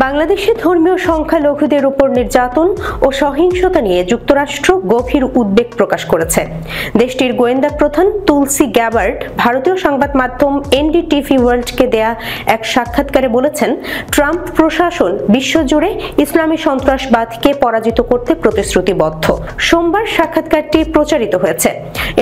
বাংলাদেশে ধর্মীয় সংখ্যালঘুদের উপর নির্যাতন ও সহিংসতা নিয়ে যুক্তরাষ্ট্র গভীর উদ্বেগ প্রকাশ করেছে। দেশটির গোয়েন্দা প্রধান তুলসি গ্যাবার্ড ভারতীয় সংবাদ মাধ্যম এনডিটিভি ওয়ার্ল্ডকে দেয়া এক সাক্ষাৎকারে বলেছেন, ট্রাম্প প্রশাসন বিশ্বজুড়ে ইসলামী সন্ত্রাসবাদকে পরাজিত করতে প্রতিশ্রুতিবদ্ধ। সোমবার সাক্ষাৎকারটি প্রচারিত হয়েছে।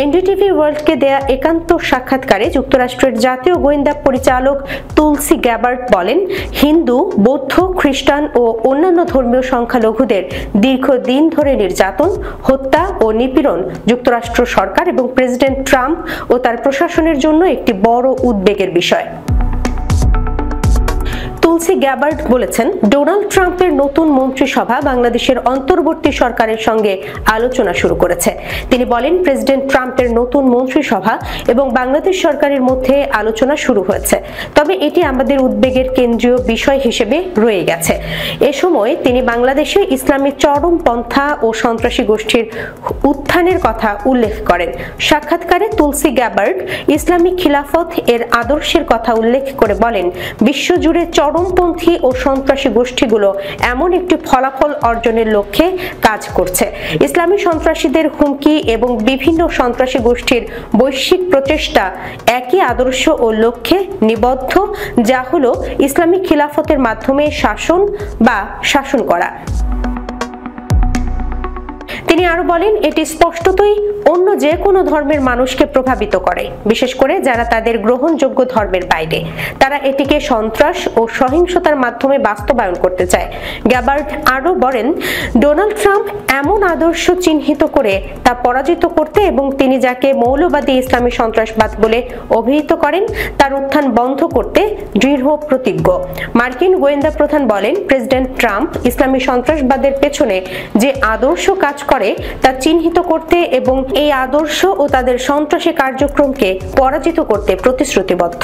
এনডিটিভি ওয়ার্ল্ডকে দেয়া একান্ত সাক্ষাৎকারে যুক্তরাষ্ট্রের জাতীয় গোয়েন্দা পরিচালক তুলসি গ্যাবার্ড বলেন, হিন্দু, বৌদ্ধ, খ্রিস্টান ও অন্যান্য ধর্মীয় সংখ্যালঘুদের দীর্ঘদিন ধরে নির্যাতন, হত্যা ও নিপীড়ন যুক্তরাষ্ট্র সরকার এবং প্রেসিডেন্ট ট্রাম্প ও তার প্রশাসনের জন্য একটি বড় উদ্বেগের বিষয়। তুলসি গ্যাবার্ড বলেছেন, ডোনাল্ড ট্রাম্পের নতুন মন্ত্রিসভা বাংলাদেশের অন্তর্বর্তী সরকারের সঙ্গে আলোচনা শুরু করেছে। তিনি বলেন, প্রেসিডেন্ট ট্রাম্পের নতুন মন্ত্রিসভা এবং বাংলাদেশ সরকারের মধ্যে আলোচনা শুরু হয়েছে, তবে এটি আমাদের উদ্বেগের কেন্দ্রীয় বিষয় হিসেবে রয়ে গেছে। এ সময় তিনি বাংলাদেশে ইসলামী চরমপন্থা ও সন্ত্রাসী গোষ্ঠীর উত্থানের কথা উল্লেখ করেন। সাক্ষাৎকারে তুলসি গ্যাবার্ড ইসলামী খিলাফত এর আদর্শের কথা উল্লেখ করে বলেন, বিশ্বজুড়ে চরমপন্থী ও সন্ত্রাসী গোষ্ঠীগুলো এমন একটি ফলাফল অর্জনের লক্ষ্যে কাজ করছে। ইসলামী সন্ত্রাসীদের হুমকি এবং বিভিন্ন সন্ত্রাসী গোষ্ঠীর বৈশ্বিক প্রচেষ্টা একই আদর্শ ও লক্ষ্যে নিবদ্ধ, যা হলো ইসলামী খিলাফতের মাধ্যমে শাসন করা। তিনি আরো বলেন, এটি স্পষ্টতই অন্য যে কোনো ধর্মের মানুষকে প্রভাবিত করে, বিশেষ করে যারা তাদের গ্রহণযোগ্য ধর্মের বাইরে। তারা এটিকে সন্ত্রাস ও সহিংসতার মাধ্যমে বাস্তবায়ন করতে চায়। গ্যাবার্ড আরো বলেন, ডোনাল্ড ট্রাম্প এমন আদর্শ চিহ্নিত করে তা পরাজিত করতে এবং তিনি যাকে মৌলবাদী ইসলামী সন্ত্রাসবাদ বলে অভিহিত করেন তার উত্থান বন্ধ করতে দৃঢ় প্রতিজ্ঞ। মার্কিন গোয়েন্দা প্রধান বলেন, প্রেসিডেন্ট ট্রাম্প ইসলামী সন্ত্রাসবাদের পেছনে যে আদর্শ কাজ করে তা চিহ্নিত করতে এবং এই আদর্শ ও তাদের সন্ত্রাসী কার্যক্রমকে পরাজিত করতে প্রতিশ্রুতিবদ্ধ।